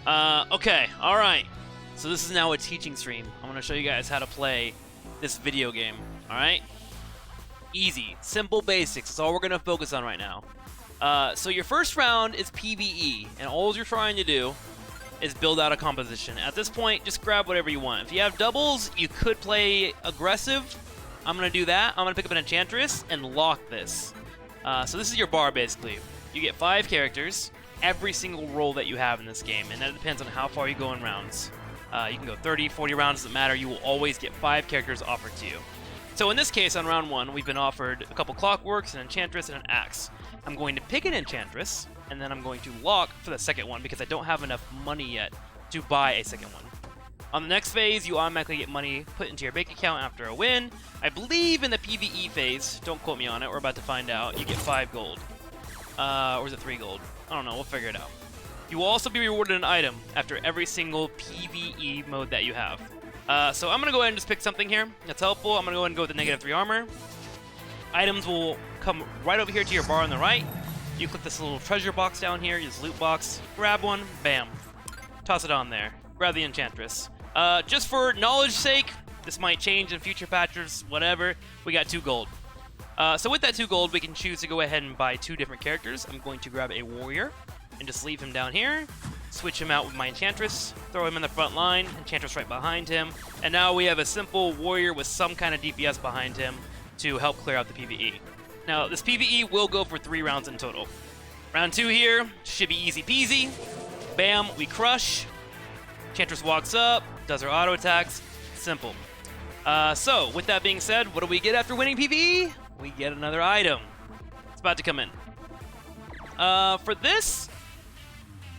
Okay, alright. So this is now a teaching stream. I'm going to show you guys how to play this video game, alright? Easy, simple basics, that's all we're going to focus on right now. So your first round is PvE, and all you're trying to do is build out a composition. At this point, just grab whatever you want. If you have doubles, you could play aggressive. I'm going to do that. I'm going to pick up an Enchantress and lock this. So this is your bar, basically. You get 5 characters, every single role that you have in this game, and that depends on how far you go in rounds. You can go 30, 40 rounds, doesn't matter. You will always get 5 characters offered to you. So in this case, on round 1, we've been offered a couple Clockworks, an Enchantress, and an Axe. I'm going to pick an Enchantress, and then I'm going to lock for the second one because I don't have enough money yet to buy a second one. On the next phase, you automatically get money put into your bank account after a win. I believe in the PvE phase, don't quote me on it, we're about to find out, you get 5 gold. Or is it 3 gold? I don't know, we'll figure it out. You will also be rewarded an item after every single PvE mode that you have. So I'm going to go ahead and just pick something here that's helpful. I'm going to go ahead and go with the -3 armor. Items will come right over here to your bar on the right. You click this little treasure box down here, this loot box, grab one, bam. Toss it on there. Grab the Enchantress. Just for knowledge's sake, this might change in future patches, whatever, we got 2 gold. So with that 2 gold, we can choose to go ahead and buy 2 different characters. I'm going to grab a warrior and just leave him down here. Switch him out with my Enchantress, throw him in the front line, Enchantress right behind him, and now we have a simple warrior with some kind of DPS behind him to help clear out the PvE. Now, this PvE will go for 3 rounds in total. Round 2 here should be easy peasy. Bam, we crush. Enchantress walks up, does her auto attacks. Simple. So, with that being said, what do we get after winning PvE? We get another item. It's about to come in. For this,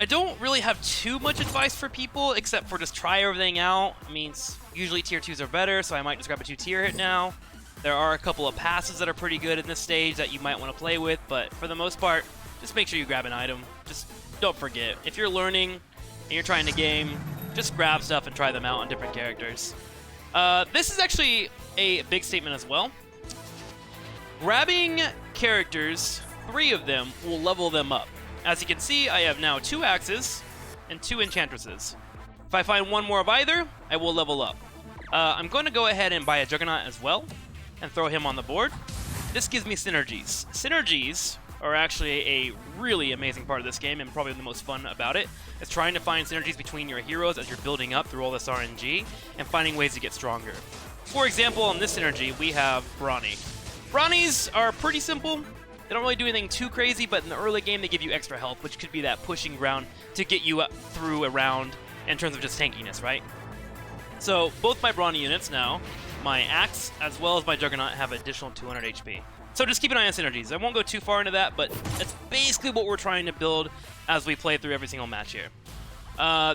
I don't really have too much advice for people, except for just try everything out. I mean, usually tier 2s are better, so I might just grab a 2-tier hit now. There are a couple of passes that are pretty good in this stage that you might want to play with, but for the most part, just make sure you grab an item. Just don't forget. If you're learning and you're trying to game, just grab stuff and try them out on different characters. This is actually a big statement as well. Grabbing characters, 3 of them, will level them up. As you can see, I have now 2 axes and 2 enchantresses. If I find one more of either, I will level up. I'm going to go ahead and buy a Juggernaut as well and throw him on the board. This gives me synergies. Synergies are actually a really amazing part of this game and probably the most fun about it. It's trying to find synergies between your heroes as you're building up through all this RNG and finding ways to get stronger. For example, on this synergy, we have Brawny. Brawnies are pretty simple. They don't really do anything too crazy, but in the early game, they give you extra health, which could be that pushing ground to get you up through a round in terms of just tankiness, right? So both my Brawny units now, my Axe as well as my Juggernaut, have additional 200 HP. So just keep an eye on synergies. I won't go too far into that, but that's basically what we're trying to build as we play through every single match here.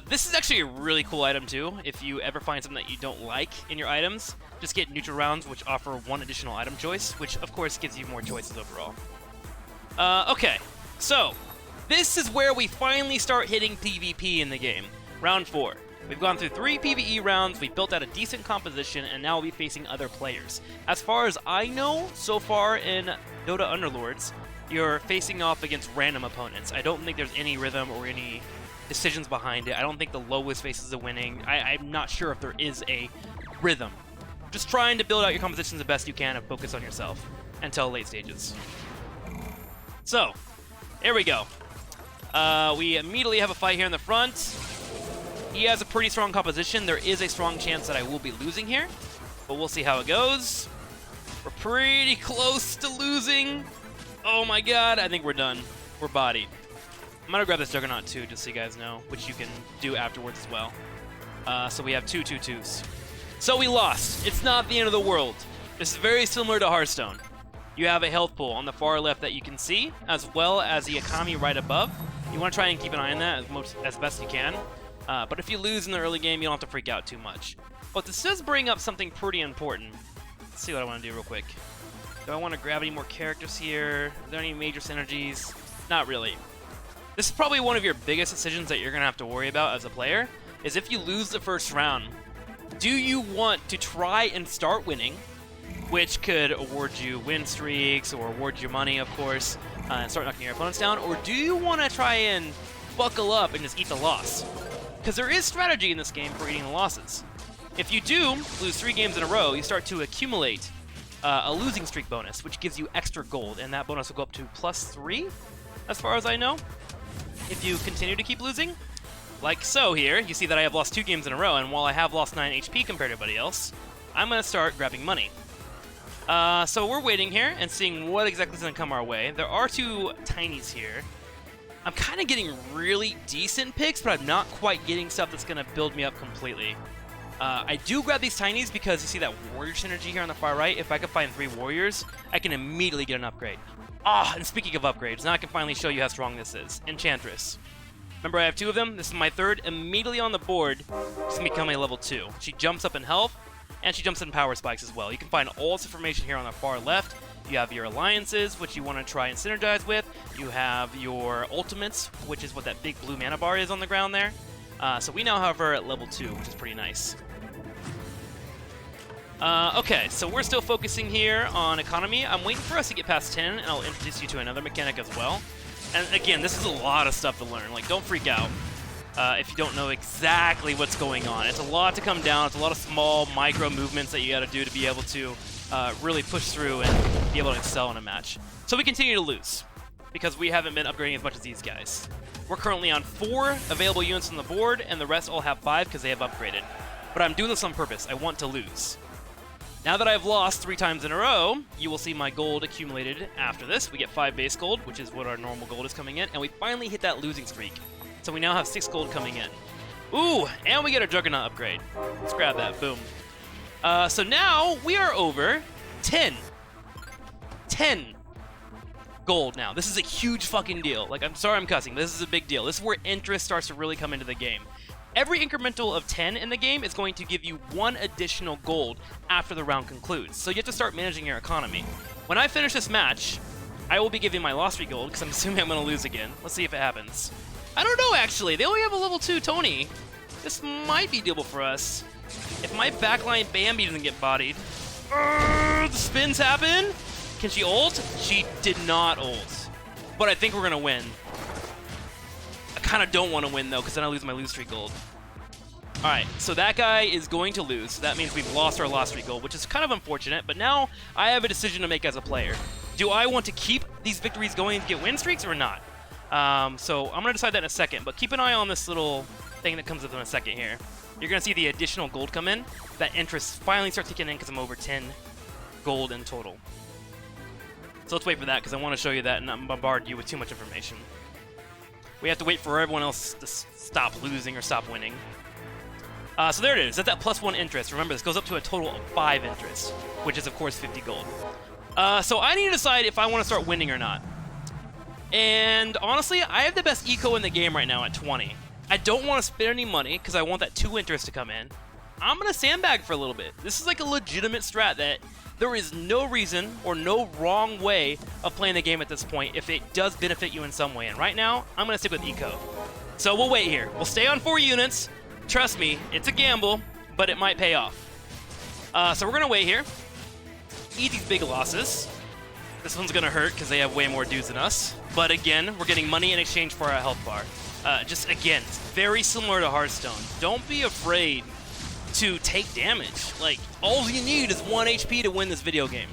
This is actually a really cool item too. If you ever find something that you don't like in your items, just get neutral rounds, which offer 1 additional item choice, which of course gives you more choices overall. Okay, so this is where we finally start hitting PvP in the game. Round 4. We've gone through 3 PvE rounds, we've built out a decent composition, and now we'll be facing other players. As far as I know, so far in Dota Underlords, you're facing off against random opponents. I don't think there's any rhythm or any decisions behind it. I don't think the lowest faces are winning. I'm not sure if there is a rhythm. Just trying to build out your compositions the best you can and focus on yourself until late stages. So, here we go. We immediately have a fight here in the front. He has a pretty strong composition. There is a strong chance that I will be losing here, but we'll see how it goes. We're pretty close to losing. Oh my god, I think we're done. We're bodied. I'm gonna grab this Juggernaut too, just so you guys know, which you can do afterwards as well. So we have 2 2-2s. So we lost. It's not the end of the world. This is very similar to Hearthstone. You have a health pool on the far left that you can see, as well as the economy right above. You want to try and keep an eye on that as best you can. But if you lose in the early game, you don't have to freak out too much. But this does bring up something pretty important. Let's see what I want to do real quick. Do I want to grab any more characters here? Are there any major synergies? Not really. This is probably one of your biggest decisions that you're going to have to worry about as a player, is if you lose the first round, do you want to try and start winning, which could award you win streaks or award you money, of course, and start knocking your opponents down, or do you want to try and buckle up and just eat the loss? because there is strategy in this game for eating the losses. If you do lose 3 games in a row, you start to accumulate a losing streak bonus, which gives you extra gold, and that bonus will go up to +3, as far as I know, if you continue to keep losing. Like so here, you see that I have lost 2 games in a row, and while I have lost 9 HP compared to everybody else, I'm going to start grabbing money. So we're waiting here and seeing what exactly is going to come our way. There are 2 tinies here. I'm kind of getting really decent picks, but I'm not quite getting stuff that's going to build me up completely. I do grab these tinies because you see that warrior synergy here on the far right. If I can find 3 warriors, I can immediately get an upgrade. And speaking of upgrades, now I can finally show you how strong this is. Enchantress. Remember, I have 2 of them. This is my 3rd. Immediately on the board, she's going to become a level 2. She jumps up in health, and she jumps in power spikes as well. You can find all this information here on the far left. You have your alliances, which you want to try and synergize with. You have your ultimates, which is what that big blue mana bar is on the ground there. So we now have her at level 2, which is pretty nice. Okay, so we're still focusing here on economy. I'm waiting for us to get past 10, and I'll introduce you to another mechanic as well. And again, this is a lot of stuff to learn. Like, don't freak out if you don't know exactly what's going on. It's a lot to come down. It's a lot of small, micro movements that you got to do to be able to really push through and be able to excel in a match. So we continue to lose because we haven't been upgrading as much as these guys. We're currently on 4 available units on the board, and the rest all have 5 because they have upgraded. But I'm doing this on purpose. I want to lose. Now that I've lost 3 times in a row, you will see my gold accumulated after this. We get 5 base gold, which is what our normal gold is coming in, and we finally hit that losing streak. So we now have 6 gold coming in. Ooh, and we get a Juggernaut upgrade. Let's grab that, boom. So now we are over 10 gold now. This is a huge fucking deal. Like, I'm sorry I'm cussing, but this is a big deal. This is where interest starts to really come into the game. Every incremental of 10 in the game is going to give you 1 additional gold after the round concludes. So you have to start managing your economy. When I finish this match, I will be giving my lost 3 gold because I'm assuming I'm going to lose again. Let's see if it happens. I don't know, actually. They only have a level 2 Tony. This might be doable for us. If my backline Bambi doesn't get bodied. The spins happen. Can she ult? She did not ult. But I think we're going to win. I kind of don't want to win, though, because then I lose my lose 3 gold. Alright, so that guy is going to lose. So that means we've lost our lost 3 gold, which is kind of unfortunate. But now I have a decision to make as a player. Do I want to keep these victories going to get win streaks or not? So I'm going to decide that in a second. But keep an eye on this little thing that comes up in a second here. You're going to see the additional gold come in. That interest finally starts kicking in because I'm over 10 gold in total. So let's wait for that because I want to show you that and not bombard you with too much information. We have to wait for everyone else to stop losing or stop winning. So there it is. That's that +1 interest. Remember, this goes up to a total of 5 interest, which is, of course, 50 gold. So I need to decide if I want to start winning or not. And honestly, I have the best eco in the game right now at 20. I don't want to spend any money because I want that 2 interest to come in. I'm going to sandbag for a little bit. This is like a legitimate strat that there is no reason or no wrong way of playing the game at this point if it does benefit you in some way. And right now, I'm going to stick with eco. So we'll wait here. We'll stay on 4 units. Trust me, it's a gamble, but it might pay off. So we're going to wait here. Eat these big losses. This one's going to hurt because they have way more dudes than us. But again, we're getting money in exchange for our health bar. Just again, it's very similar to Hearthstone. Don't be afraid to take damage. Like, all you need is 1 HP to win this video game.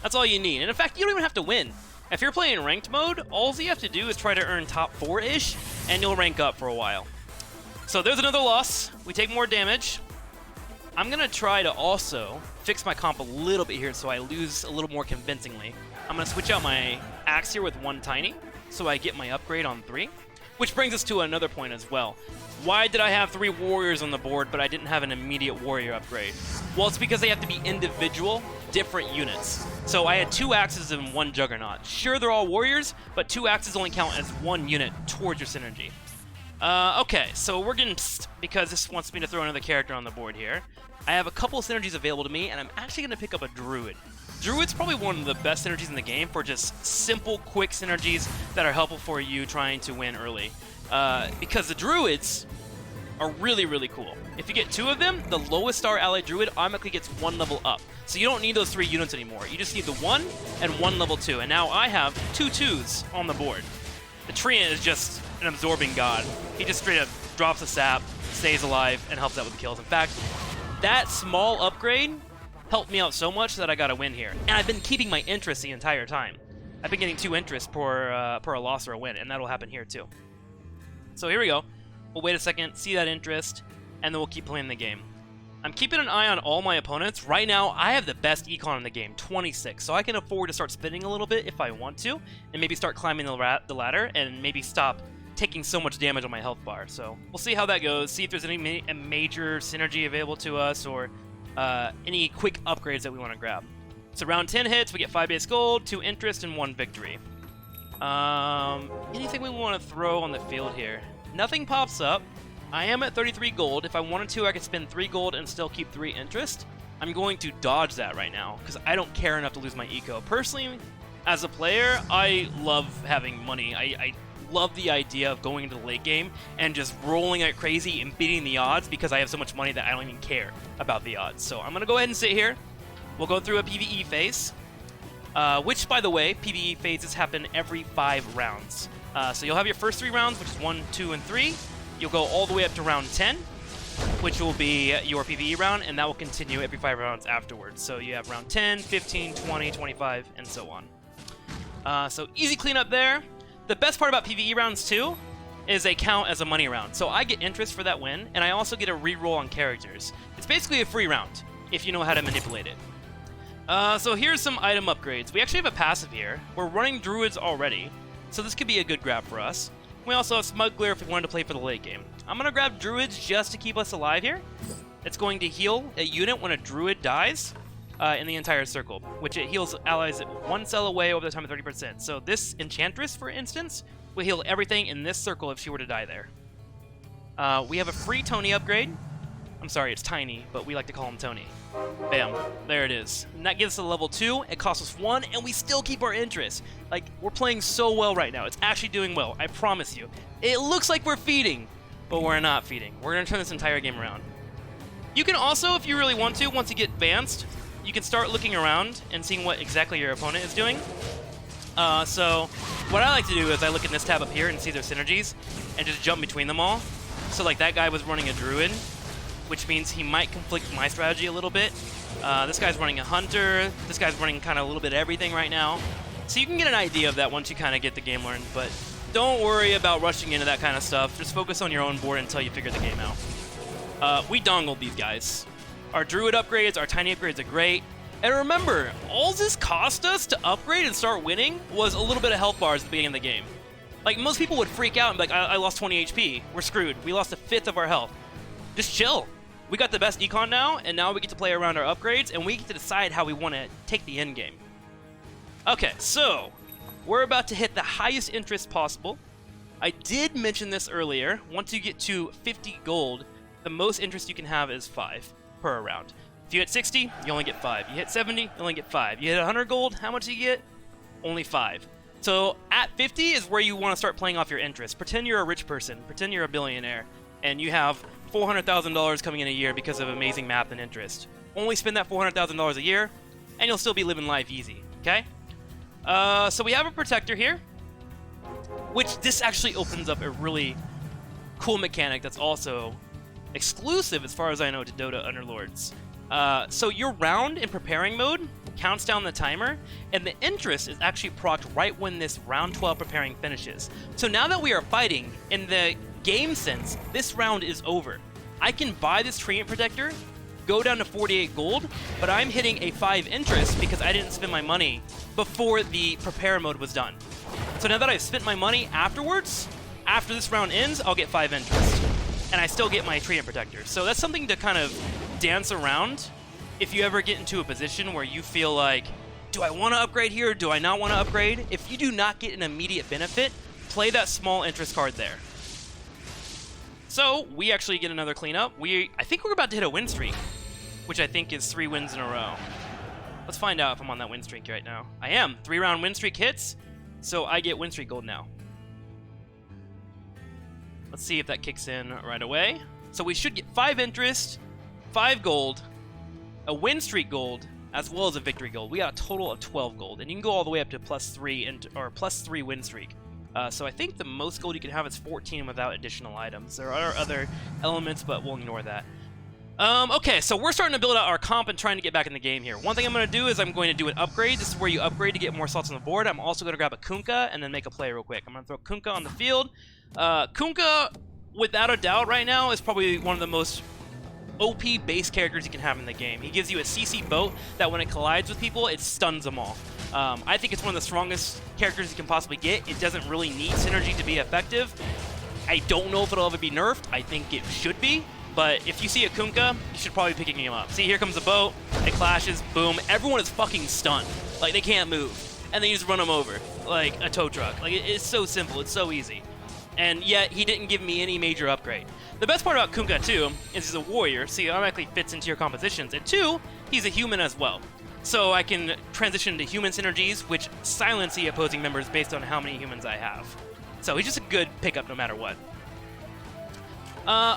That's all you need. And in fact, you don't even have to win. If you're playing ranked mode, all you have to do is try to earn top 4-ish, and you'll rank up for a while. So there's another loss. We take more damage. I'm going to try to also fix my comp a little bit here so I lose a little more convincingly. I'm going to switch out my axe here with 1 tiny so I get my upgrade on 3. Which brings us to another point as well. Why did I have 3 warriors on the board, but I didn't have an immediate warrior upgrade? Well, it's because they have to be individual, different units. So I had 2 axes and 1 juggernaut. Sure, they're all warriors, but 2 axes only count as 1 unit towards your synergy. Okay, so we're getting psst because this wants me to throw another character on the board here. I have a couple of synergies available to me, and I'm actually going to pick up a druid. Druid's probably one of the best synergies in the game for just simple, quick synergies that are helpful for you trying to win early. Because the druids are really, really cool. If you get 2 of them, the lowest star allied druid automatically gets 1 level up. So you don't need those 3 units anymore. You just need the 1 and 1 level 2. And now I have 2 2s on the board. The Treant is just an absorbing god. He just straight up drops a sap, stays alive, and helps out with the kills. In fact, that small upgrade helped me out so much that I got a win here. And I've been keeping my interest the entire time. I've been getting 2 interest per a loss or a win, and that'll happen here too. So here we go. We'll wait a second, see that interest, and then we'll keep playing the game. I'm keeping an eye on all my opponents. Right now, I have the best econ in the game, 26, so I can afford to start spinning a little bit if I want to, and maybe start climbing the ladder, and maybe stop taking so much damage on my health bar. So we'll see how that goes, see if there's any major synergy available to us, or any quick upgrades that we want to grab. So round 10 hits, we get 5 base gold, 2 interest, and 1 victory. Anything we want to throw on the field here? Nothing pops up. I am at 33 gold. If I wanted to, I could spend 3 gold and still keep 3 interest. I'm going to dodge that right now, because I don't care enough to lose my eco. Personally, as a player, I love having money. I love the idea of going into the late game and just rolling like crazy and beating the odds, because I have so much money that I don't even care about the odds. So I'm going to go ahead and sit here. We'll go through a PvE phase, which, by the way, PvE phases happen every 5 rounds. So you'll have your first 3 rounds, which is 1, 2, and 3. You'll go all the way up to round 10, which will be your PvE round, and that will continue every 5 rounds afterwards. So you have round 10, 15, 20, 25, and so on. So easy cleanup there. The best part about PvE rounds, too, is they count as a money round. So I get interest for that win, and I also get a reroll on characters. It's basically a free round, if you know how to manipulate it. So here's some item upgrades. We actually have a passive here. We're running druids already, so this could be a good grab for us. We also have Smuggler if we wanted to play for the late game. I'm going to grab druids just to keep us alive here. It's going to heal a unit when a druid dies in the entire circle, which it heals allies 1 cell away over the time of 30%. So this enchantress, for instance, will heal everything in this circle if she were to die there. We have a free Tony upgrade. I'm sorry, it's Tiny, but we like to call him Tony. Bam, there it is. And that gives us a level 2, it costs us 1, and we still keep our interest. Like, we're playing so well right now. It's actually doing well, I promise you. It looks like we're feeding, but we're not feeding. We're gonna turn this entire game around. You can also, if you really want to, once you get advanced, you can start looking around and seeing what exactly your opponent is doing. So, what I like to do is I look in this tab up here and see their synergies, and just jump between them all. So like that guy was running a druid, which means he might conflict with my strategy a little bit. This guy's running a hunter. This guy's running kind of a little bit of everything right now. So you can get an idea of that once you kind of get the game learned, but don't worry about rushing into that kind of stuff. Just focus on your own board until you figure the game out. We dongled these guys. Our druid upgrades, our tiny upgrades are great. And remember, all this cost us to upgrade and start winning was a little bit of health bars at the beginning of the game. Like, most people would freak out and be like, I lost 20 HP. We're screwed. We lost 1/5 of our health. Just chill. We got the best econ now, and now we get to play around our upgrades, and we get to decide how we want to take the end game. Okay, so we're about to hit the highest interest possible. I did mention this earlier. Once you get to 50 gold, the most interest you can have is 5 per round. If you hit 60, you only get 5. You hit 70, you only get 5. You hit 100 gold, how much do you get? Only 5. So at 50 is where you want to start playing off your interest. Pretend you're a rich person. Pretend you're a billionaire, and you have $400,000 coming in a year because of amazing math and interest. Only spend that $400,000 a year, and you'll still be living life easy, okay? So we have a protector here, which this actually opens up a really cool mechanic that's also exclusive, as far as I know, to Dota Underlords. So your round in preparing mode counts down the timer, and the interest is actually procced right when this round 12 preparing finishes. So now that we are fighting, in the game sense, this round is over. I can buy this treant protector, go down to 48 gold, but I'm hitting a 5 interest because I didn't spend my money before the prepare mode was done. So now that I've spent my money afterwards, after this round ends, I'll get 5 interest. And I still get my treant protector. So that's something to kind of dance around if you ever get into a position where you feel like, do I want to upgrade here? Do I not want to upgrade? If you do not get an immediate benefit, play that small interest card there. So we actually get another cleanup. I think we're about to hit a win streak, which I think is 3 wins in a row. Let's find out if I'm on that win streak right now. I am. 3-round win streak hits, so I get win streak gold now. Let's see if that kicks in right away. So we should get 5 interest, 5 gold, a win streak gold, as well as a victory gold. We got a total of 12 gold, and you can go all the way up to +3 or +3 win streak. So I think the most gold you can have is 14 without additional items. There are other elements, but we'll ignore that. Okay, so we're starting to build out our comp and trying to get back in the game here. One thing I'm going to do is I'm going to do an upgrade. This is where you upgrade to get more slots on the board. I'm also going to grab a Kunkka and then make a play real quick. I'm going to throw Kunkka on the field. Kunkka, without a doubt right now, is probably one of the most OP base characters you can have in the game. He gives you a CC boat that when it collides with people, it stuns them all. I think it's one of the strongest characters you can possibly get. It doesn't really need synergy to be effective. I don't know if it'll ever be nerfed. I think it should be. But if you see a Kunkka, you should probably be picking him up. See, here comes a boat. It clashes. Boom. Everyone is fucking stunned. Like, they can't move. And then you just run them over like a tow truck. Like, it's so simple. It's so easy. And yet, he didn't give me any major upgrade. The best part about Kunkka, too, is he's a warrior, so he automatically fits into your compositions. And 2, he's a human as well. So I can transition to human synergies, which silence the opposing members based on how many humans I have. So he's just a good pickup no matter what.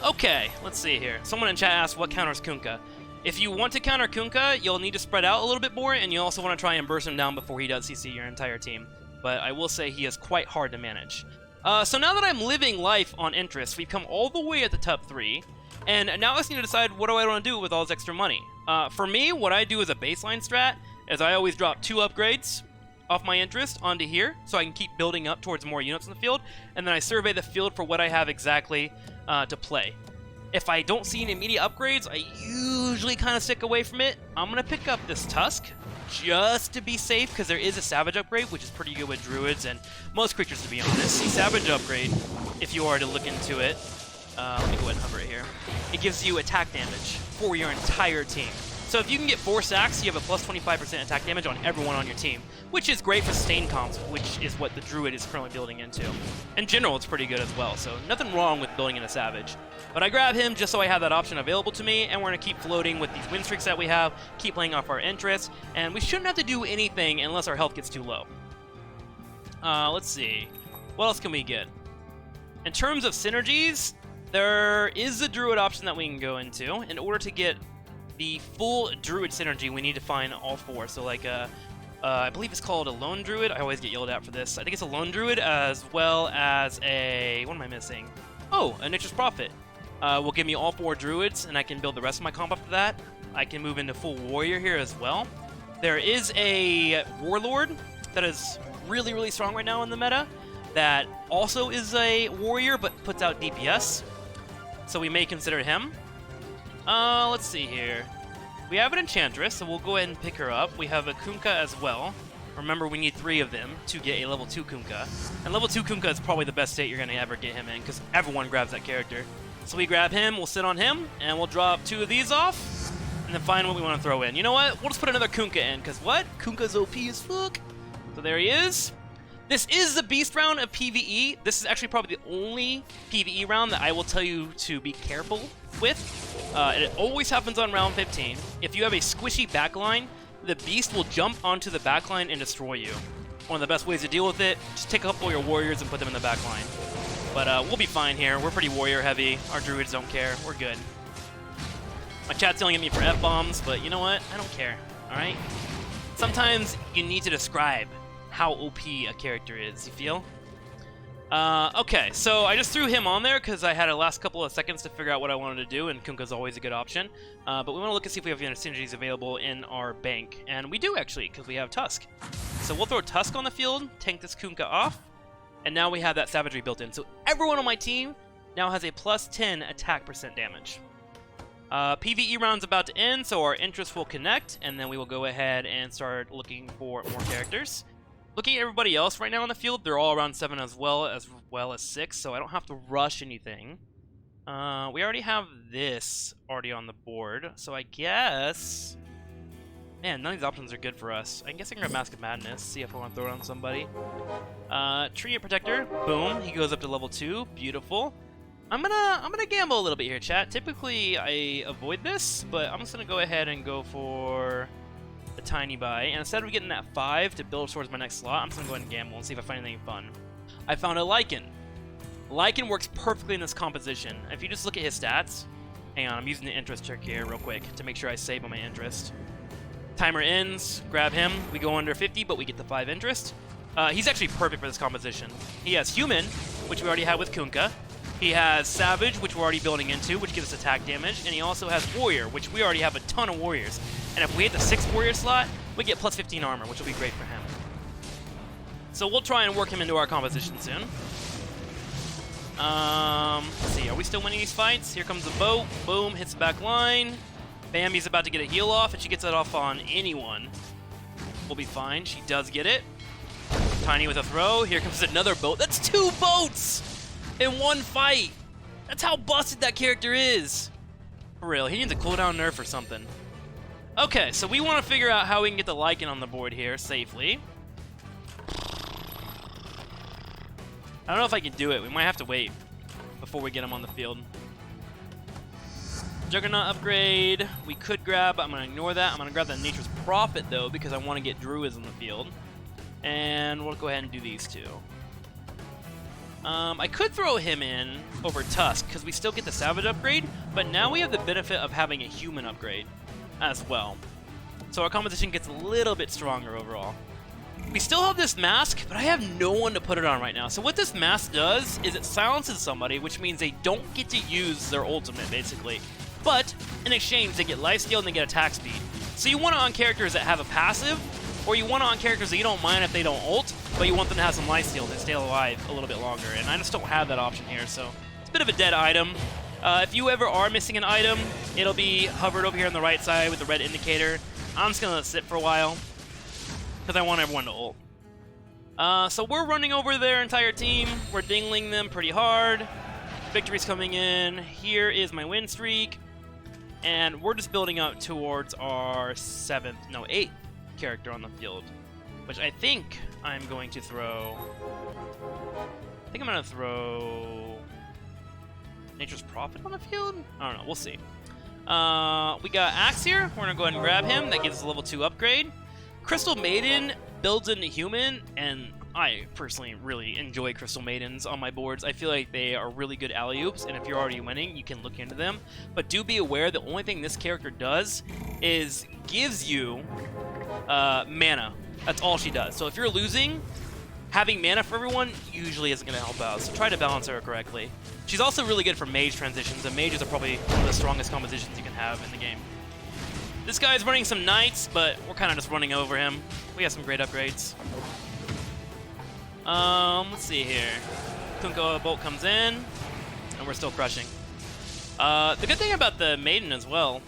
Okay, let's see here. Someone in chat asked what counters Kunkka. If you want to counter Kunkka, you'll need to spread out a little bit more, and you also want to try and burst him down before he does CC your entire team. But I will say he is quite hard to manage. So now that I'm living life on interest, we've come all the way at the top 3, and now I just need to decide what do I want to do with all this extra money. For me, what I do as a baseline strat is I always drop 2 upgrades off my interest onto here, so I can keep building up towards more units in the field, and then I survey the field for what I have exactly to play. If I don't see any immediate upgrades, I usually kind of stick away from it. I'm going to pick up this Tusk, just to be safe, because there is a Savage upgrade, which is pretty good with Druids and most creatures, to be honest. The Savage upgrade, if you are to look into it, let me go ahead and hover it here. It gives you attack damage for your entire team. So if you can get 4 stacks, you have a plus 25% attack damage on everyone on your team, which is great for sustain comps, which is what the Druid is currently building into. In general, it's pretty good as well, so nothing wrong with building in a Savage. But I grab him just so I have that option available to me, and we're going to keep floating with these win streaks that we have, keep playing off our interest, and we shouldn't have to do anything unless our health gets too low. Let's see. What else can we get? In terms of synergies, there is a Druid option that we can go into. In order to get the full Druid synergy, we need to find all 4. So like I believe it's called a Lone Druid. I always get yelled at for this. I think it's a Lone Druid as well as a... what am I missing? Oh, a Nature's Prophet. Will give me all 4 Druids, and I can build the rest of my comp after that. I can move into full Warrior here as well. There is a Warlord that is really, really strong right now in the meta that also is a Warrior but puts out DPS. So we may consider him. Let's see here. We have an Enchantress, so we'll go ahead and pick her up. We have a Kunkka as well. Remember, we need 3 of them to get a level 2 Kunkka. And level 2 Kunkka is probably the best state you're going to ever get him in, because everyone grabs that character. So we grab him, we'll sit on him, and we'll drop 2 of these off, and then find what we want to throw in. You know what? We'll just put another Kunkka in, because what? Kunkka's OP as fuck. So there he is. This is the beast round of PvE. This is actually probably the only PvE round that I will tell you to be careful with. It always happens on round 15. If you have a squishy backline, the beast will jump onto the backline and destroy you. One of the best ways to deal with it, just take a couple of your warriors and put them in the backline. But we'll be fine here. We're pretty warrior heavy. Our druids don't care. We're good. My chat's yelling at me for F-bombs, but you know what? I don't care. Alright? Sometimes you need to describe how OP a character is, you feel? Okay, so I just threw him on there because I had a last couple of seconds to figure out what I wanted to do, and Kunkka's always a good option. But we want to look and see if we have any synergies available in our bank. And we do, actually, because we have Tusk. So we'll throw Tusk on the field, tank this Kunkka off, and now we have that savagery built in. So everyone on my team now has a plus 10 attack % damage. PvE round's about to end, so our interests will connect, and then we will go ahead and start looking for more characters. Looking at everybody else right now on the field, they're all around 7 as well as 6, so I don't have to rush anything. We already have this already on the board, so I guess... Man, none of these options are good for us. I guess I can grab Mask of Madness, see if I want to throw it on somebody. Tree Protector, boom, he goes up to level 2, beautiful. I'm gonna gamble a little bit here, chat. Typically, I avoid this, but I'm just gonna go ahead and go for a tiny buy. And instead of getting that 5 to build towards my next slot, I'm just gonna go ahead and gamble and see if I find anything fun. I found a Lycan. Lycan works perfectly in this composition. If you just look at his stats, hang on, I'm using the interest trick here real quick to make sure I save on my interest. Timer ends, grab him. We go under 50, but we get the 5 interest. He's actually perfect for this composition. He has Human, which we already had with Kunkka. He has Savage, which we're already building into, which gives us attack damage. And he also has Warrior, which we already have a ton of Warriors. And if we hit the 6th Warrior slot, we get plus 15 armor, which will be great for him. So we'll try and work him into our composition soon. Let's see, are we still winning these fights? Here comes the boat. Boom, hits the back line. Bambi's about to get a heal off, and she gets that off on anyone. We'll be fine. She does get it. Tiny with a throw. Here comes another boat. That's 2 boats in one fight. That's how busted that character is. For real, he needs a cooldown nerf or something. Okay, so we want to figure out how we can get the Lycan on the board here safely. I don't know if I can do it. We might have to wait before we get him on the field. Juggernaut upgrade. We could grab. I'm going to ignore that. I'm going to grab the Nature's Prophet, though, because I want to get Druids on the field. And we'll go ahead and do these two. I could throw him in over Tusk, because we still get the Savage upgrade, but now we have the benefit of having a Human upgrade as well. So our composition gets a little bit stronger overall. We still have this mask, but I have no one to put it on right now. So what this mask does is it silences somebody, which means they don't get to use their ultimate, basically. But in exchange, they get lifesteal and they get attack speed. So you want it on characters that have a passive, or you want it on characters that you don't mind if they don't ult, but you want them to have some lifesteal to stay alive a little bit longer. And I just don't have that option here, so it's a bit of a dead item. If you ever are missing an item, it'll be hovered over here on the right side with the red indicator. I'm just going to let it sit for a while, because I want everyone to ult. So we're running over their entire team. We're dingling them pretty hard. Victory's coming in. Here is my win streak. And we're just building up towards our 8th character on the field, which I think I'm going to throw... I think I'm going to throw Nature's Prophet on the field? I don't know. We'll see. We got Axe here. We're going to go ahead and grab him. That gives us a level 2 upgrade. Crystal Maiden builds into Human, and I personally really enjoy Crystal Maidens on my boards. I feel like they are really good alley-oops, and if you're already winning, you can look into them. But do be aware, the only thing this character does is gives you mana. That's all she does. So if you're losing, having mana for everyone usually isn't going to help out, so try to balance her correctly. She's also really good for mage transitions, and mages are probably one of the strongest compositions you can have in the game. This guy's running some knights, but we're kind of just running over him. We have some great upgrades. Let's see here. Kunkka Bolt comes in, and we're still crushing. The good thing about the Maiden as well,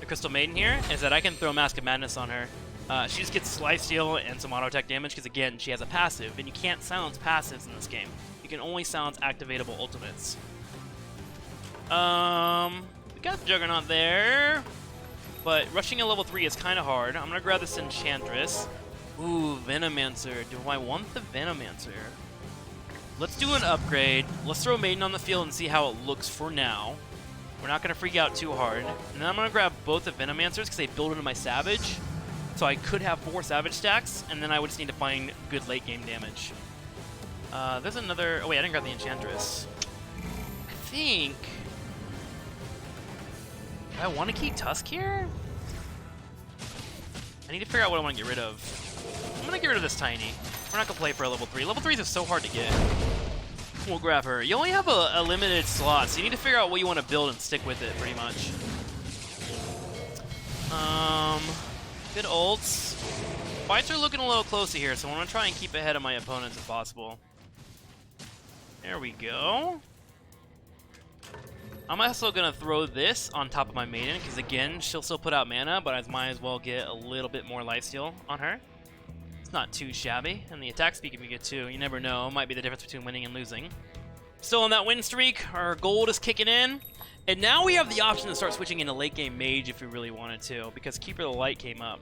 the Crystal Maiden here, is that I can throw Mask of Madness on her. She just gets lifesteal and some auto attack damage, because again, she has a passive, and you can't silence passives in this game. You can only silence activatable ultimates. We got the Juggernaut there. But rushing a level 3 is kind of hard. I'm going to grab this Enchantress. Ooh, Venomancer. Do I want the Venomancer? Let's do an upgrade. Let's throw Maiden on the field and see how it looks for now. We're not going to freak out too hard. And then I'm going to grab both the Venomancers because they build into my Savage. So I could have 4 Savage stacks, and then I would just need to find good late game damage. There's another... Oh wait, I didn't grab the Enchantress. I think... Do I want to keep Tusk here? I need to figure out what I want to get rid of. I'm going to get rid of this Tiny. We're not going to play for a level 3. Level 3s are so hard to get. We'll grab her. You only have a limited slot, so you need to figure out what you want to build and stick with it, pretty much. Good ults. Fights are looking a little closer here, so I'm going to try and keep ahead of my opponents if possible. There we go. I'm also going to throw this on top of my Maiden, because again, she'll still put out mana, but I might as well get a little bit more lifesteal on her. It's not too shabby, and the attack speed can be good too. You never know, it might be the difference between winning and losing. Still on that win streak, our gold is kicking in, and now we have the option to start switching into late game mage if we really wanted to, because Keeper of the Light came up.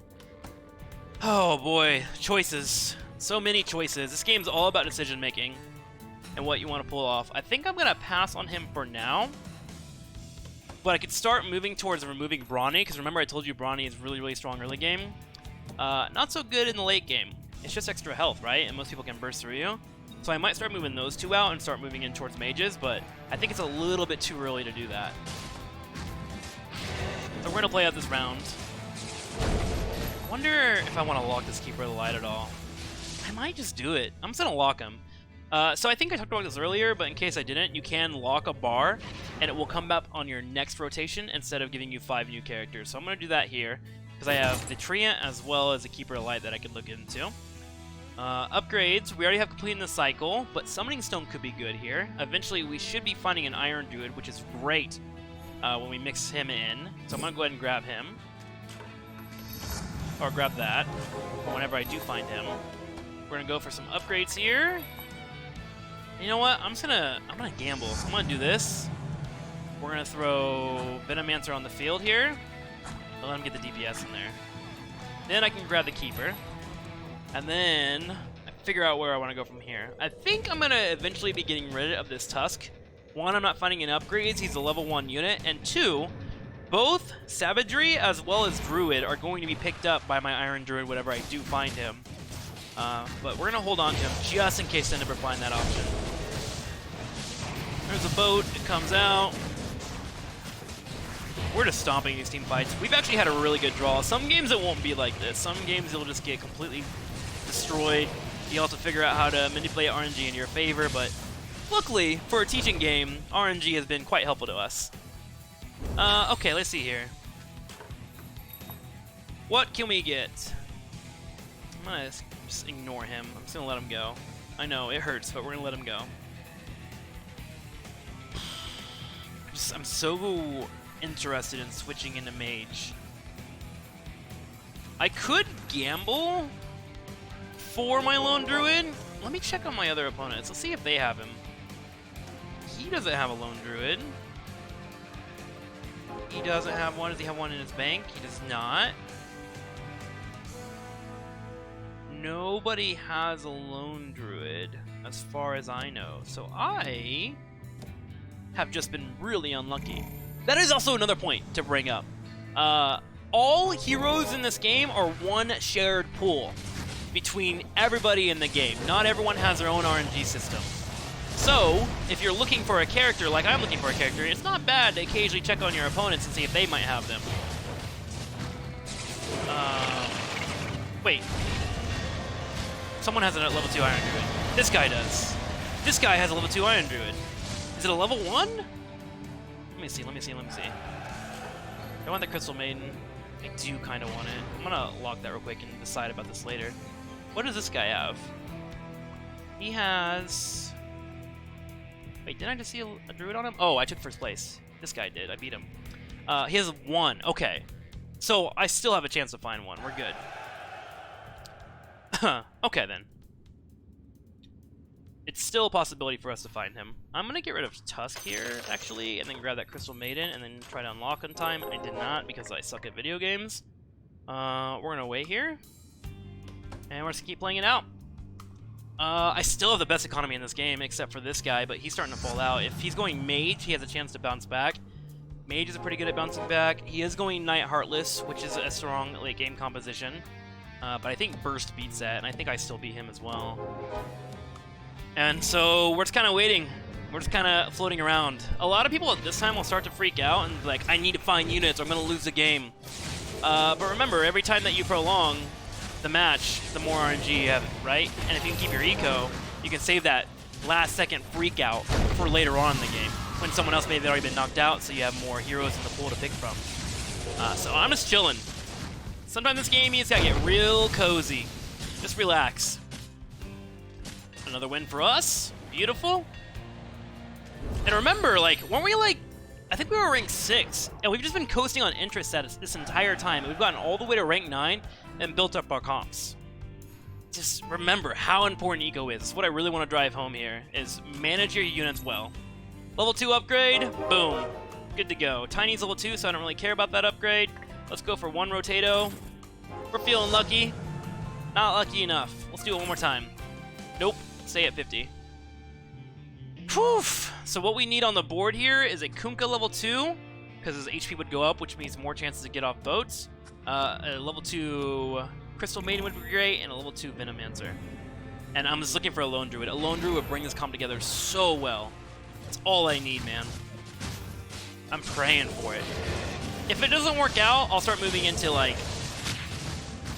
Oh boy, choices. So many choices. This game's all about decision making and what you want to pull off. I think I'm going to pass on him for now. But I could start moving towards removing Brawny, because remember I told you Brawny is really, really strong early game. Not so good in the late game. It's just extra health, right? And most people can burst through you. So I might start moving those two out and start moving in towards mages, but I think it's a little bit too early to do that. So we're going to play out this round. I wonder if I want to lock this Keeper of the Light at all. I might just do it. I'm just gonna lock him. So I think I talked about this earlier, but in case I didn't, you can lock a bar, and it will come up on your next rotation instead of giving you 5 new characters. So I'm gonna do that here, because I have the Treant as well as a Keeper of Light that I could look into. Upgrades, we already have completed the cycle, but Summoning Stone could be good here. Eventually, we should be finding an Iron Druid, which is great when we mix him in. So I'm gonna go ahead and grab him. Or grab that, whenever I do find him. We're gonna go for some upgrades here. You know what? I'm gonna gamble. I'm gonna do this. We're gonna throw Venomancer on the field here. I'll let him get the DPS in there. Then I can grab the Keeper. And then I figure out where I want to go from here. I think I'm gonna eventually be getting rid of this Tusk. 1, I'm not finding any upgrades. He's a level 1 unit. And 2, both Savagery as well as Druid are going to be picked up by my Iron Druid whenever I do find him. But we're gonna hold on to him just in case I never find that option. There's a boat, it comes out. We're just stomping these team fights. We've actually had a really good draw. Some games it won't be like this. Some games you'll just get completely destroyed. You'll have to figure out how to manipulate RNG in your favor, but luckily, for a teaching game, RNG has been quite helpful to us. Okay, let's see here. What can we get? I'm gonna just ignore him. I'm just gonna let him go. I know, it hurts, but we're gonna let him go. I'm so interested in switching into Mage. I could gamble for my Lone Druid. Let me check on my other opponents. Let's see if they have him. He doesn't have a Lone Druid. He doesn't have one. Does he have one in his bank? He does not. Nobody has a Lone Druid, as far as I know. So I have just been really unlucky. That is also another point to bring up. All heroes in this game are one shared pool between everybody in the game. Not everyone has their own RNG system. So, if you're looking for a character, like I'm looking for a character, it's not bad to occasionally check on your opponents and see if they might have them. Wait. Someone has a level 2 Iron Druid. This guy does. This guy has a level 2 Iron Druid. Is it a level 1? Let me see. I want the Crystal Maiden. I do kind of want it. I'm gonna lock that real quick and decide about this later. What does this guy have? He has... Wait, didn't I just see a Druid on him? Oh, I took first place. This guy did. I beat him. He has 1. Okay. So, I still have a chance to find one. We're good. Okay, then. It's still a possibility for us to find him. I'm going to get rid of Tusk here, actually, and then grab that Crystal Maiden, and then try to unlock on time. I did not, because I suck at video games. We're going to wait here. And we're just going to keep playing it out. I still have the best economy in this game, except for this guy, but he's starting to fall out. If he's going Mage, he has a chance to bounce back. Mage is pretty good at bouncing back. He is going Knight Heartless, which is a strong late-game composition. But I think Burst beats that, and I think I still beat him as well. And so we're just kind of waiting. We're just kind of floating around. A lot of people at this time will start to freak out and be like, I need to find units or I'm going to lose the game. But remember, every time that you prolong the match, the more RNG you have, right? And if you can keep your eco, you can save that last second freak out for later on in the game, when someone else may have already been knocked out, so you have more heroes in the pool to pick from. So I'm just chilling. Sometimes this game, you just gotta get real cozy. Just relax. Another win for us. Beautiful. And remember, like, weren't we like, I think we were ranked 6, and we've just been coasting on interest status this entire time. We've gotten all the way to rank 9 and built up our comps. Just remember how important eco is. That's what I really want to drive home here, is manage your units well. Level 2 upgrade, boom. Good to go. Tiny's level 2, so I don't really care about that upgrade. Let's go for 1 Rotato. We're feeling lucky. Not lucky enough. Let's do it one more time. Nope. Stay at 50. Whew. So what we need on the board here is a Kunkka level 2, because his HP would go up, which means more chances to get off boats. A level 2 Crystal Maiden would be great, and a level 2 Venomancer. And I'm just looking for a Lone Druid. A Lone Druid would bring this comp together so well. That's all I need, man. I'm praying for it. If it doesn't work out, I'll start moving into, like,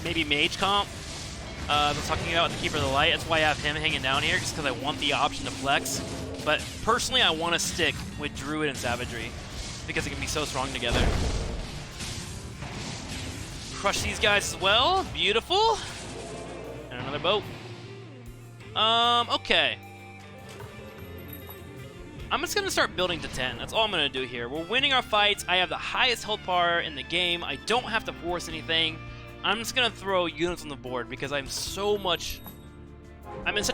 maybe Mage comp. I was talking about the Keeper of the Light. That's why I have him hanging down here, just because I want the option to flex. But personally, I want to stick with Druid and Savagery, because it can be so strong together. Crush these guys as well. Beautiful. And another boat. Okay. I'm just going to start building to 10. That's all I'm going to do here. We're winning our fights. I have the highest health bar in the game. I don't have to force anything. I'm just going to throw units on the board because I'm in such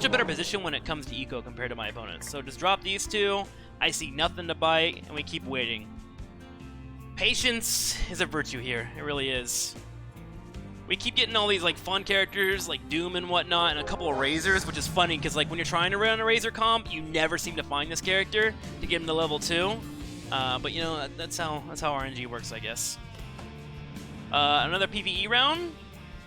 a better position when it comes to eco compared to my opponents. So just drop these two. I see nothing to bite, and we keep waiting. Patience is a virtue here. It really is. We keep getting all these like fun characters like Doom and whatnot, and a couple of Razors, which is funny because like when you're trying to run a Razor comp, you never seem to find this character to get him to level 2. But you know that's how RNG works, I guess. Another PvE round.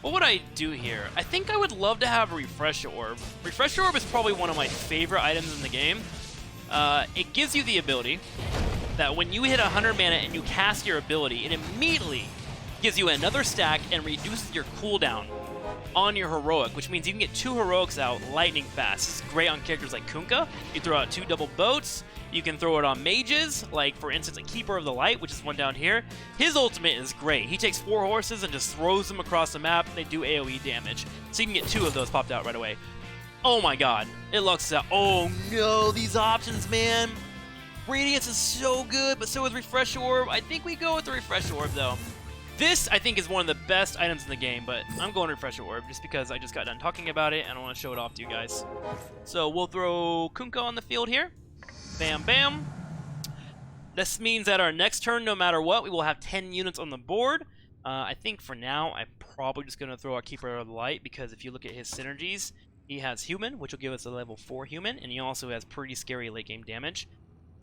What would I do here? I think I would love to have a Refresh Orb. Refresh Orb is probably one of my favorite items in the game. It gives you the ability that when you hit 100 mana and you cast your ability, it immediately gives you another stack and reduces your cooldown on your heroic, which means you can get 2 heroics out lightning fast. This is great on characters like Kunkka. You throw out 2 double boats. You can throw it on mages, like for instance a Keeper of the Light, which is one down here. His ultimate is great. He takes 4 horses and just throws them across the map. They do AoE damage. So you can get 2 of those popped out right away. Oh my god. It looks out. Oh no, these options, man. Radiance is so good, but so is Refresh Orb. I think we go with the Refresh Orb though. This, I think, is one of the best items in the game, but I'm going Refresh Orb just because I just got done talking about it and I want to show it off to you guys. So we'll throw Kunkka on the field here. Bam, bam. This means that our next turn, no matter what, we will have 10 units on the board. I think for now, I'm probably just going to throw our Keeper of the Light because if you look at his synergies, he has Human, which will give us a level 4 Human, and he also has pretty scary late-game damage.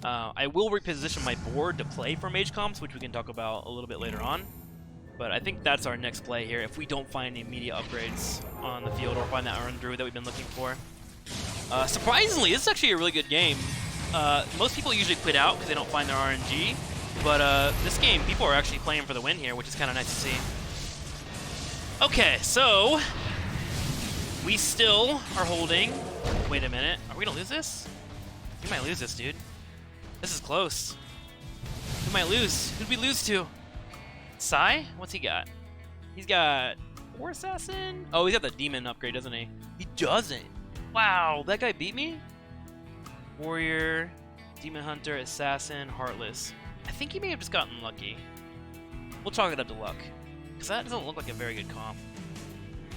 I will reposition my board to play for Mage Comps, which we can talk about a little bit later on. But I think that's our next play here if we don't find any immediate upgrades on the field or find that Iron Druid that we've been looking for. Surprisingly, this is actually a really good game. Most people usually quit out because they don't find their RNG, but this game, people are actually playing for the win here, which is kind of nice to see. Okay, so we still are holding. Wait a minute, are we gonna lose this? We might lose this, dude. This is close. We might lose. Who'd we lose to? Sai? What's he got? He's got War Assassin? Oh, he's got the Demon upgrade, doesn't he? He doesn't. Wow, that guy beat me? Warrior, Demon Hunter, Assassin, Heartless. I think he may have just gotten lucky. We'll chalk it up to luck. Because that doesn't look like a very good comp.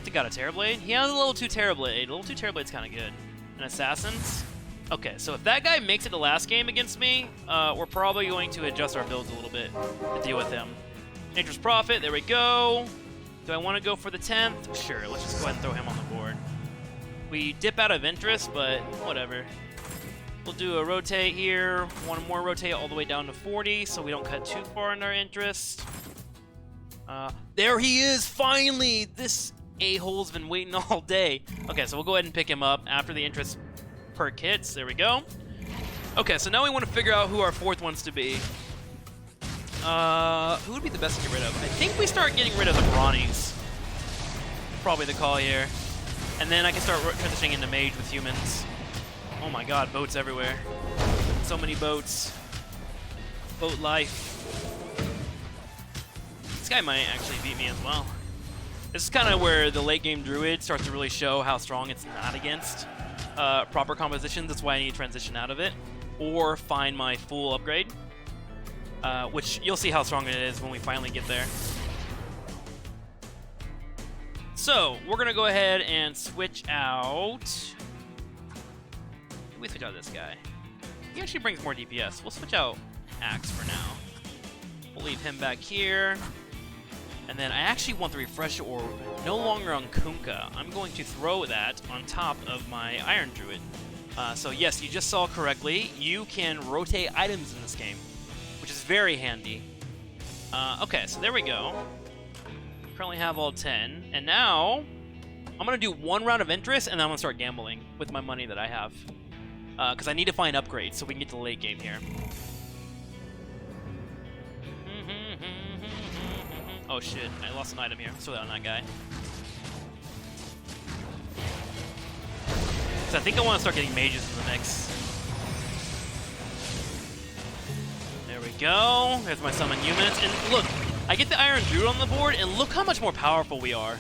He got a Terrorblade? He has a level 2 Terrorblade. Level 2 Terrorblade's kind of good. And Assassins? Okay, so if that guy makes it the last game against me, we're probably going to adjust our builds a little bit to deal with him. Nature's Prophet, there we go. Do I want to go for the 10th? Sure, let's just go ahead and throw him on the board. We dip out of interest, but whatever. We'll do a rotate here. One more rotate all the way down to 40 so we don't cut too far in our interest. There he is, finally! This a-hole's been waiting all day. Okay, so we'll go ahead and pick him up after the interest perk hits. There we go. Okay, so now we want to figure out who our 4th wants to be. Who would be the best to get rid of? I think we start getting rid of the Brawnies. Probably the call here. And then I can start transitioning into Mage with humans. Oh my god, boats everywhere. So many boats. Boat life. This guy might actually beat me as well. This is kind of where the late game Druid starts to really show how strong it's not against proper compositions. That's why I need to transition out of it. Or find my full upgrade. Which you'll see how strong it is when we finally get there. So, we're going to go ahead and switch out... We switch out this guy. He actually brings more DPS. We'll switch out Axe for now. We'll leave him back here. And then I actually want the Refresh Orb no longer on Kunkka. I'm going to throw that on top of my Iron Druid. So yes, you just saw correctly. You can rotate items in this game, which is very handy. Okay, so there we go. Currently have all 10. And now, I'm going to do one round of interest, and then I'm going to start gambling with my money that I have. Because I need to find upgrades so we can get to the late game here. Oh shit, I lost an item here. Let's throw that on that guy. because I think I want to start getting mages in the mix. There we go. There's my summon units. And look, I get the Iron Druid on the board, and look how much more powerful we are.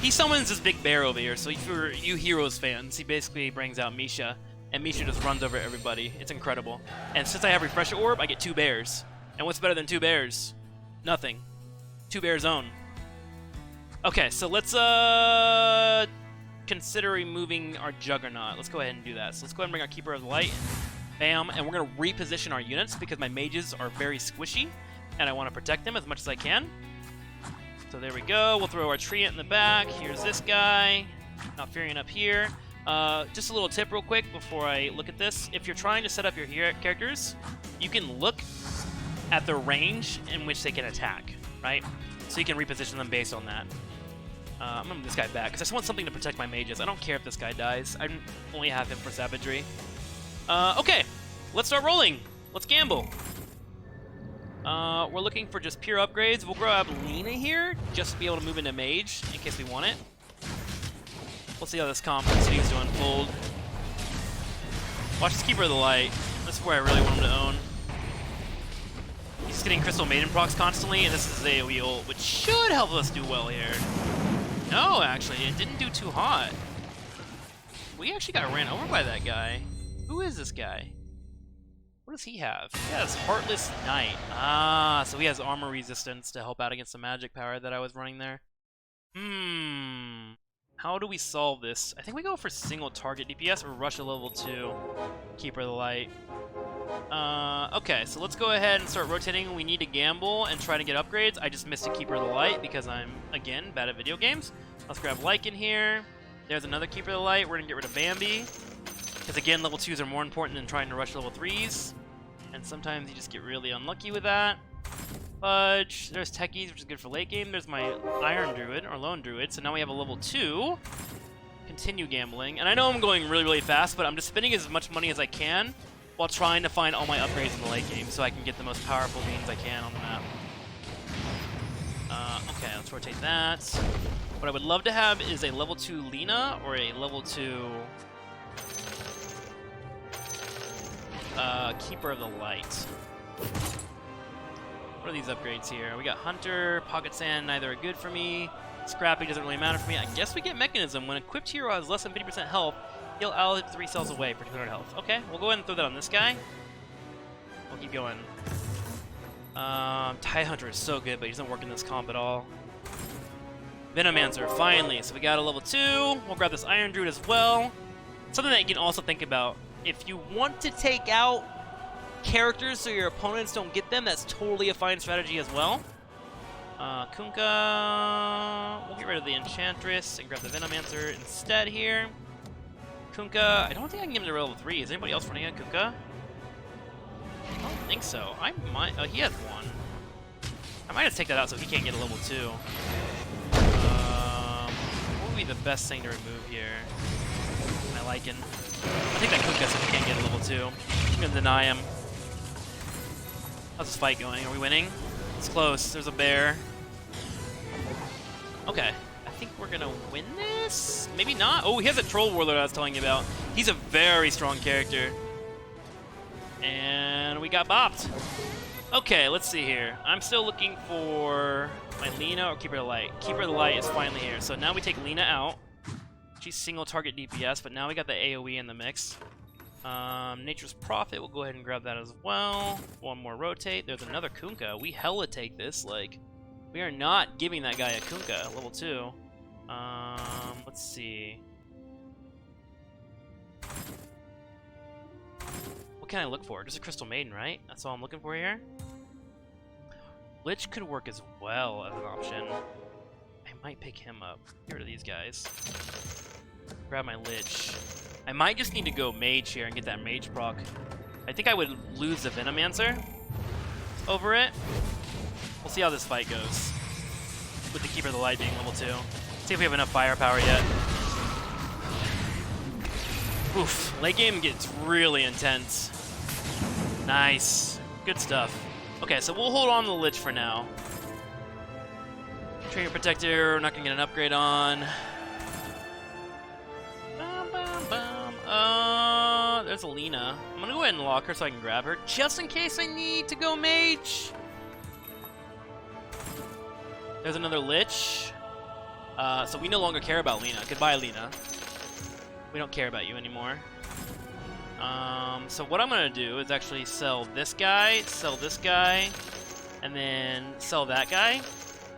He summons this big bear over here, so for you Heroes fans, he basically brings out Misha, and Misha just runs over everybody. It's incredible. And since I have Refresh Orb, I get 2 bears. And what's better than 2 bears? Nothing. 2 bear zone. Okay, so let's consider removing our Juggernaut. Let's go ahead and do that. So let's go ahead and bring our Keeper of the Light. Bam, and we're going to reposition our units because my mages are very squishy, and I want to protect them as much as I can. So there we go. We'll throw our Treant in the back. Here's this guy. Malfurion up here. Just a little tip real quick before I look at this. If you're trying to set up your characters, you can look at the range in which they can attack, right? So you can reposition them based on that. I'm gonna move this guy back because I just want something to protect my mages. I don't care if this guy dies. I only have him for savagery. Okay, let's start rolling. Let's gamble. We're looking for just pure upgrades. We'll grab Lina here just to be able to move into mage in case we want it. We'll see how this comp continues to unfold. Watch this Keeper of the Light. This is where I really want him to own. He's getting Crystal Maiden procs constantly, and this is his AoE ult, which should help us do well here. No, actually, it didn't do too hot. We actually got ran over by that guy. Who is this guy? What does he have? He has Heartless Knight. Ah, so he has armor resistance to help out against the magic power that I was running there. How do we solve this? I think we go for single target DPS or rush a level 2 Keeper of the Light. Okay, so let's go ahead and start rotating. We need to gamble and try to get upgrades. I just missed a Keeper of the Light because I'm, again, bad at video games. Let's grab Lycan here. There's another Keeper of the Light. We're going to get rid of Bambi. Because, again, level 2s are more important than trying to rush level 3s. And sometimes you just get really unlucky with that. Fudge. There's Techies, which is good for late game. There's my Iron Druid, or Lone Druid. So now we have a level 2. Continue gambling. And I know I'm going really, really fast, but I'm just spending as much money as I can while trying to find all my upgrades in the late game so I can get the most powerful beings I can on the map. Okay, let's rotate that. What I would love to have is a level 2 Lina or a level 2 Keeper of the Light. What are these upgrades here? We got Hunter, Pocket Sand, neither are good for me. Scrappy doesn't really matter for me. I guess we get Mechanism. When equipped hero has less than 50% health, heal ally 3 cells away for 200 health. Okay, we'll go ahead and throw that on this guy. We'll keep going. Tidehunter is so good, but he doesn't work in this comp at all. Venomancer, finally. So we got a level 2. We'll grab this Iron Druid as well. Something that you can also think about. If you want to take out characters so your opponents don't get them, that's totally a fine strategy as well. Kunkka. We'll get rid of the Enchantress and grab the Venomancer instead here. Kunkka, I don't think I can get him to level 3. Is anybody else running at Kunkka? I don't think so. I might. Oh, he has 1. I might have to take that out so he can't get a level 2. What would be the best thing to remove here? I Lycan. I'll take that Kunkka so he can't get a level 2. I'm gonna deny him. How's this fight going? Are we winning? It's close. There's a bear. Okay. I think we're gonna win this? Maybe not. Oh, he has a Troll Warlord I was telling you about. He's a very strong character. And we got bopped. Okay, let's see here. I'm still looking for my Lina or Keeper of the Light. Keeper of the Light is finally here. So now we take Lina out. She's single target DPS, but now we got the AoE in the mix. Nature's Prophet, we'll go ahead and grab that as well. One more rotate. There's another Kunkka. We hella take this. Like, we are not giving that guy a Kunkka, level 2. Let's see. What can I look for? Just a Crystal Maiden, right? That's all I'm looking for here. Lich could work as well as an option. I might pick him up. Get rid of these guys. Grab my Lich. I might just need to go Mage here and get that Mage proc. I think I would lose the Venomancer over it. We'll see how this fight goes. With the Keeper of the Light being level 2. See if we have enough firepower yet. Oof. Late game gets really intense. Nice. Good stuff. Okay, so we'll hold on to the Lich for now. Trainer Protector, we're not gonna get an upgrade on. there's Alina. I'm gonna go ahead and lock her so I can grab her, just in case I need to go mage. There's another Lich. So we no longer care about Lina. Goodbye, Lina. We don't care about you anymore. So what I'm gonna do is actually sell this guy, and then sell that guy.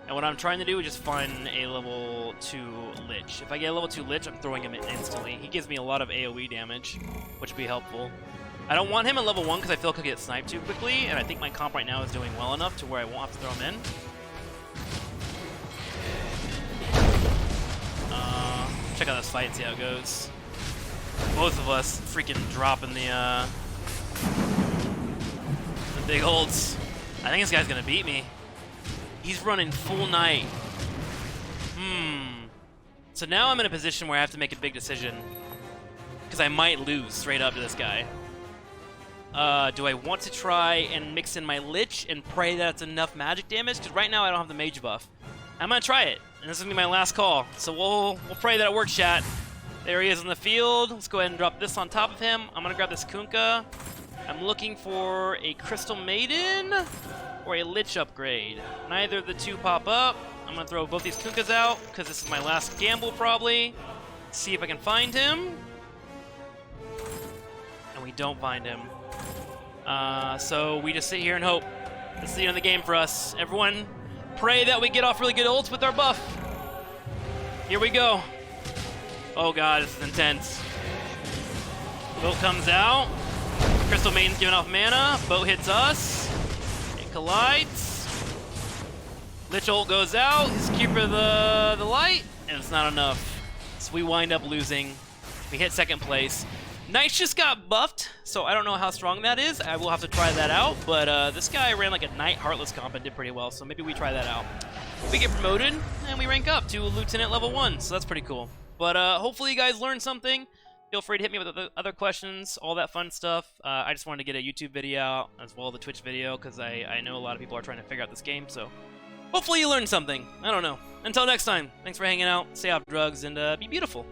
And what I'm trying to do is just find a level 2 Lich. If I get a level 2 Lich, I'm throwing him in instantly. He gives me a lot of AoE damage, which would be helpful. I don't want him at level 1 because I feel like he'll get sniped too quickly, and I think my comp right now is doing well enough to where I won't have to throw him in. Check out this fight and see how it goes. Both of us freaking dropping the big holds. I think this guy's gonna beat me. He's running full knight. So now I'm in a position where I have to make a big decision. Because I might lose straight up to this guy. Do I want to try and mix in my Lich and pray that it's enough magic damage? Because right now I don't have the mage buff. I'm gonna try it, and this is gonna be my last call. So we'll pray that it works, chat. There he is in the field. Let's go ahead and drop this on top of him. I'm gonna grab this Kunkka. I'm looking for a Crystal Maiden or a Lich upgrade. Neither of the two pop up. I'm gonna throw both these Kunkkas out because this is my last gamble probably. See if I can find him. And we don't find him. So we just sit here and hope. This is the end of the game for us. Everyone, pray that we get off really good ults with our buff. Here we go. Oh god, this is intense. Boat comes out. Crystal Maiden's giving off mana. Boat hits us. It collides. Lich ult goes out. He's keeper the light. And it's not enough. So we wind up losing. We hit second place. Knights just got buffed, so I don't know how strong that is. I will have to try that out, but this guy ran like a Knight Heartless comp and did pretty well, so maybe we try that out. We get promoted, and we rank up to Lieutenant level 1, so that's pretty cool. But hopefully you guys learned something. Feel free to hit me with other questions, all that fun stuff. I just wanted to get a YouTube video out, as well as a Twitch video, because I know a lot of people are trying to figure out this game, so hopefully you learned something. I don't know. Until next time, thanks for hanging out, stay off drugs, and be beautiful.